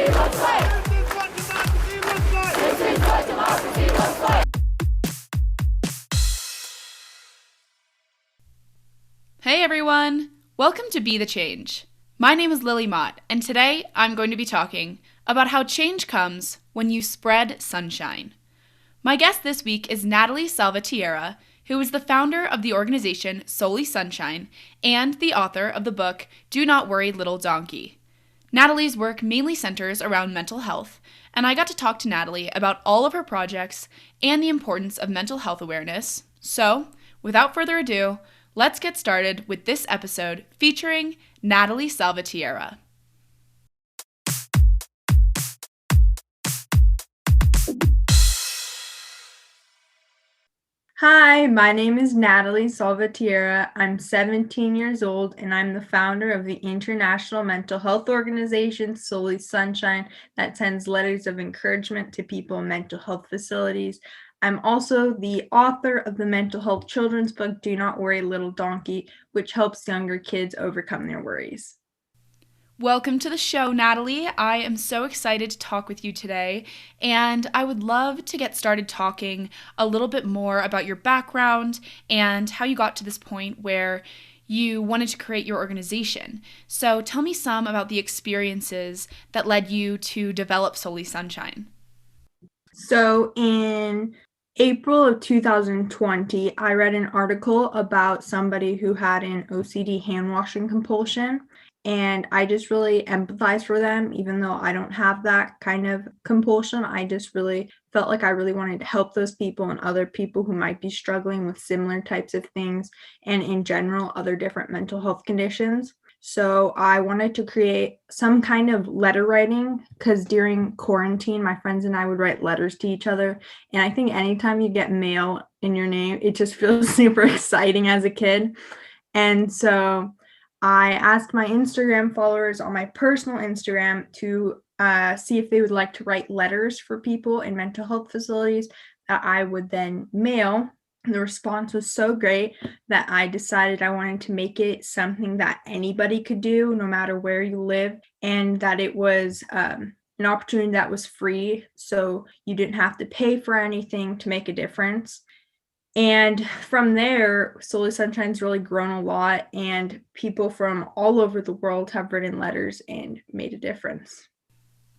Hey everyone! Welcome to Be the Change. My name is Lily Mott, and today I'm going to be talking about how change comes when you spread sunshine. My guest this week is Natalie Salvatierra, who is the founder of the organization Solely Sunshine and the author of the book Do Not Worry Little Donkey. Natalie's work mainly centers around mental health, and I got to talk to Natalie about all of her projects and the importance of mental health awareness. So, without further ado, let's get started with this episode featuring Natalie Salvatierra. Hi, my name is Natalie Salvatierra. I'm 17 years old and I'm the founder of the international mental health organization Solely Sunshine that sends letters of encouragement to people in mental health facilities. I'm also the author of the mental health children's book, Do Not Worry Little Donkey, which helps younger kids overcome their worries. Welcome to the show, Natalie. I am so excited to talk with you today, and I would love to get started talking a little bit more about your background and how you got to this point where you wanted to create your organization. So tell me some about the experiences that led you to develop Solely Sunshine. So in April of 2020, I read an article about somebody who had an OCD hand washing compulsion, and I just really empathized for them, even though I don't have that kind of compulsion. I just really felt like I really wanted to help those people and other people who might be struggling with similar types of things, and in general, other different mental health conditions. So I wanted to create some kind of letter writing because during quarantine, my friends and I would write letters to each other. And I think anytime you get mail in your name, it just feels super exciting as a kid. And so I asked my Instagram followers on my personal Instagram to see if they would like to write letters for people in mental health facilities that I would then mail. The response was so great that I decided I wanted to make it something that anybody could do, no matter where you live, and that it was an opportunity that was free, so you didn't have to pay for anything to make a difference. And from there, Solely Sunshine's really grown a lot, and people from all over the world have written letters and made a difference.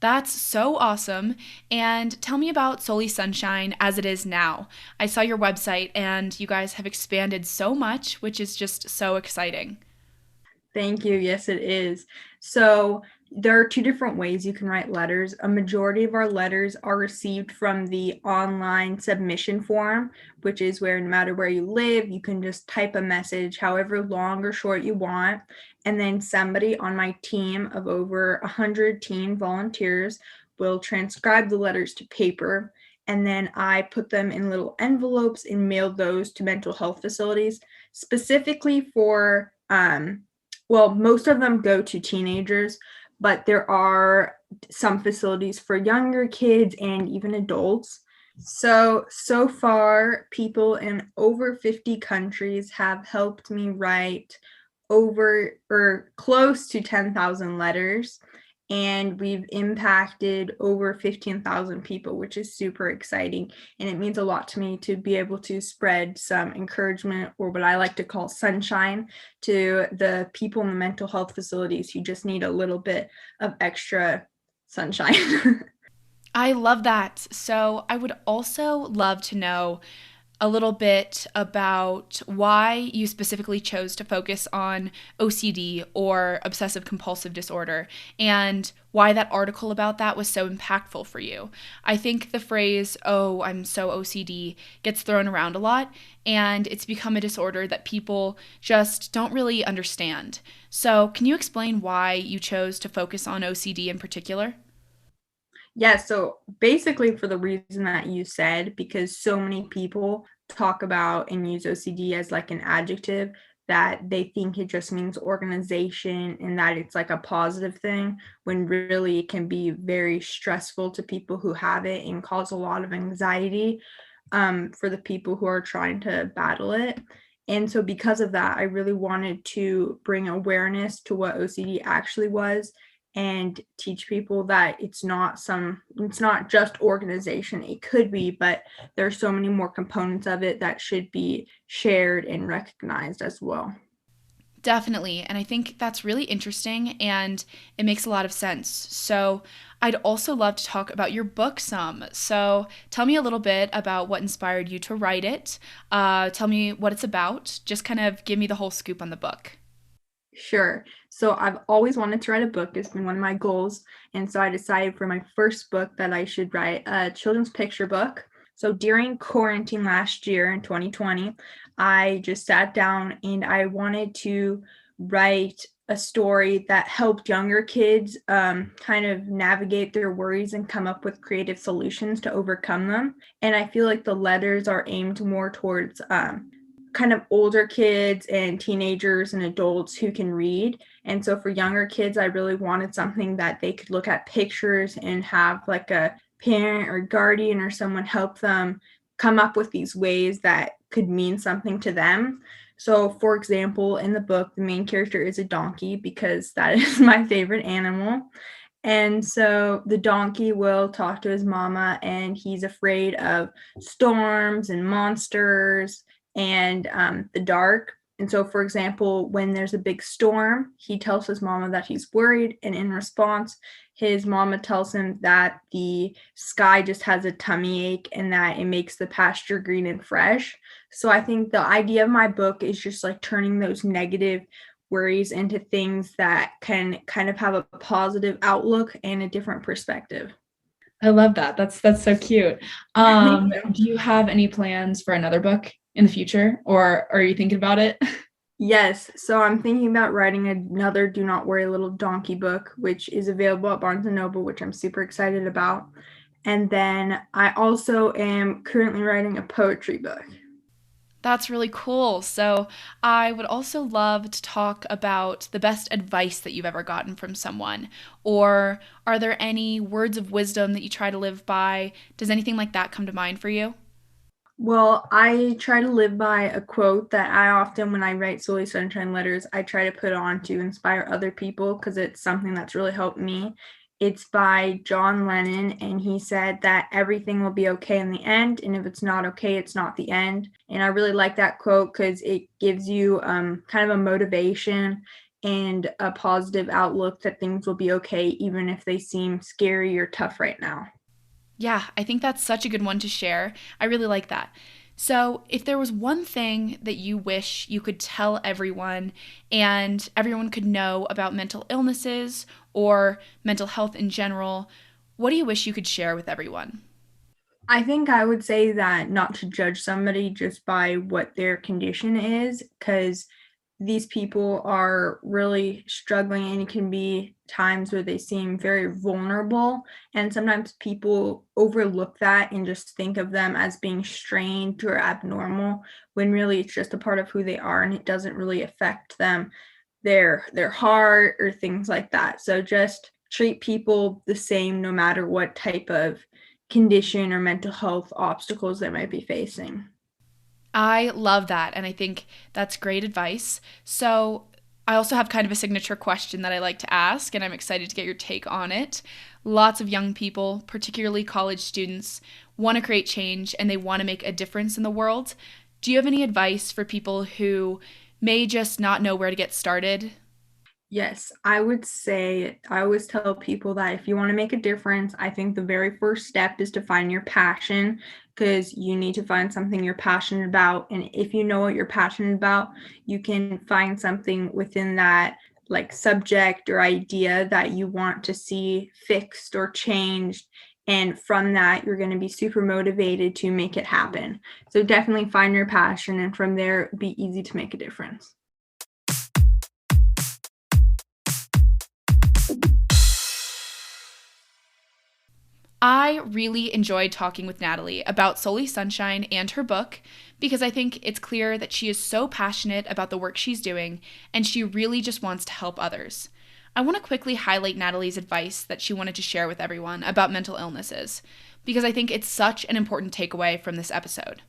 That's so awesome. And tell me about Solely Sunshine as it is now. I saw your website and you guys have expanded so much, which is just so exciting. Thank you. Yes, it is. So there are two different ways you can write letters. A majority of our letters are received from the online submission form, which is where no matter where you live, you can just type a message, however long or short you want. And then somebody on my team of over 100 teen volunteers will transcribe the letters to paper. And then I put them in little envelopes and mail those to mental health facilities specifically for most of them go to teenagers, but there are some facilities for younger kids and even adults. So far, people in over 50 countries have helped me write over or close to 10,000 letters, and we've impacted over 15,000 people, which is super exciting. And it means a lot to me to be able to spread some encouragement, or what I like to call sunshine, to the people in the mental health facilities who just need a little bit of extra sunshine. I love that. So I would also love to know a little bit about why you specifically chose to focus on OCD or obsessive compulsive disorder and why that article about that was so impactful for you. I think the phrase, "oh, I'm so OCD," gets thrown around a lot, and it's become a disorder that people just don't really understand. So, can you explain why you chose to focus on OCD in particular? Yeah, so basically for the reason that you said, because so many people talk about and use OCD as like an adjective, that they think it just means organization and that it's like a positive thing, when really it can be very stressful to people who have it and cause a lot of anxiety for the people who are trying to battle it. And so because of that, I really wanted to bring awareness to what OCD actually was, and teach people that it's not just organization. It could be, but there are so many more components of it that should be shared and recognized as well. Definitely. And I think that's really interesting and it makes a lot of sense. So, I'd also love to talk about your book some. So, tell me a little bit about what inspired you to write it. Tell me what it's about. Just kind of give me the whole scoop on the book. Sure. So I've always wanted to write a book. It's been one of my goals. And so I decided for my first book that I should write a children's picture book. So during quarantine last year in 2020, I just sat down and I wanted to write a story that helped younger kids kind of navigate their worries and come up with creative solutions to overcome them. And I feel like the letters are aimed more towards kind of older kids and teenagers and adults who can read. And so for younger kids, I really wanted something that they could look at pictures and have like a parent or guardian or someone help them come up with these ways that could mean something to them. So, for example, in the book, the main character is a donkey because that is my favorite animal. And so the donkey will talk to his mama, and he's afraid of storms and monsters and the dark. And so, for example, when there's a big storm, he tells his mama that he's worried. And in response, his mama tells him that the sky just has a tummy ache and that it makes the pasture green and fresh. So I think the idea of my book is just like turning those negative worries into things that can kind of have a positive outlook and a different perspective. I love that. That's so cute. Do you have any plans for another book in the future, or are you thinking about it? Yes, so I'm thinking about writing another Do Not Worry Little Donkey book, which is available at Barnes& and Noble, which I'm super excited about. And then I also am currently writing a poetry book. That's really cool. So, I would also love to talk about the best advice that you've ever gotten from someone. Or are there any words of wisdom that you try to live by? Does anything like that come to mind for you? Well, I try to live by a quote that I often, when I write Solely Sunshine letters, I try to put on to inspire other people because it's something that's really helped me. It's by John Lennon, and he said that everything will be okay in the end, and if it's not okay, it's not the end. And I really like that quote because it gives you kind of a motivation and a positive outlook that things will be okay, even if they seem scary or tough right now. Yeah, I think that's such a good one to share. I really like that. So, if there was one thing that you wish you could tell everyone and everyone could know about mental illnesses or mental health in general, what do you wish you could share with everyone? I think I would say that not to judge somebody just by what their condition is, because these people are really struggling and it can be times where they seem very vulnerable. And sometimes people overlook that and just think of them as being strange or abnormal when really it's just a part of who they are and it doesn't really affect them, their heart or things like that. So just treat people the same no matter what type of condition or mental health obstacles they might be facing. I love that. And I think that's great advice. So, I also have kind of a signature question that I like to ask, and I'm excited to get your take on it. Lots of young people, particularly college students, want to create change and they want to make a difference in the world. Do you have any advice for people who may just not know where to get started? Yes, I would say I always tell people that if you want to make a difference, I think the very first step is to find your passion because you need to find something you're passionate about. And if you know what you're passionate about, you can find something within that like subject or idea that you want to see fixed or changed. And from that, you're going to be super motivated to make it happen. So definitely find your passion, and from there, it'd be easy to make a difference. I really enjoyed talking with Natalie about Solely Sunshine and her book because I think it's clear that she is so passionate about the work she's doing and she really just wants to help others. I want to quickly highlight Natalie's advice that she wanted to share with everyone about mental illnesses because I think it's such an important takeaway from this episode.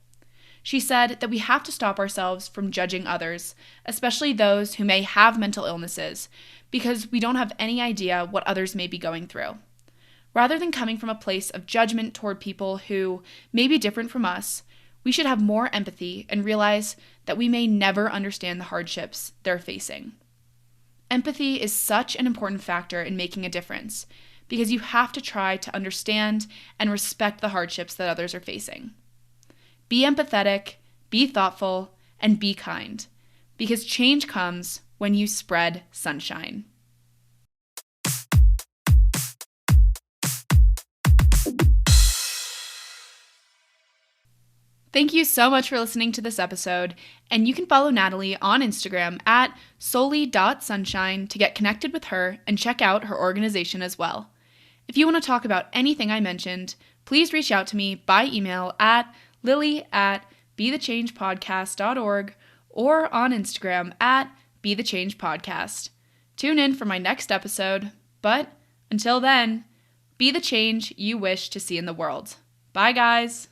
She said that we have to stop ourselves from judging others, especially those who may have mental illnesses, because we don't have any idea what others may be going through. Rather than coming from a place of judgment toward people who may be different from us, we should have more empathy and realize that we may never understand the hardships they're facing. Empathy is such an important factor in making a difference, because you have to try to understand and respect the hardships that others are facing. Be empathetic, be thoughtful, and be kind, because change comes when you spread sunshine. Thank you so much for listening to this episode, and you can follow Natalie on Instagram at solely.sunshine to get connected with her and check out her organization as well. If you want to talk about anything I mentioned, please reach out to me by email at lily@bethechangepodcast.org or on Instagram at bethechangepodcast. Tune in for my next episode, but until then, be the change you wish to see in the world. Bye, guys!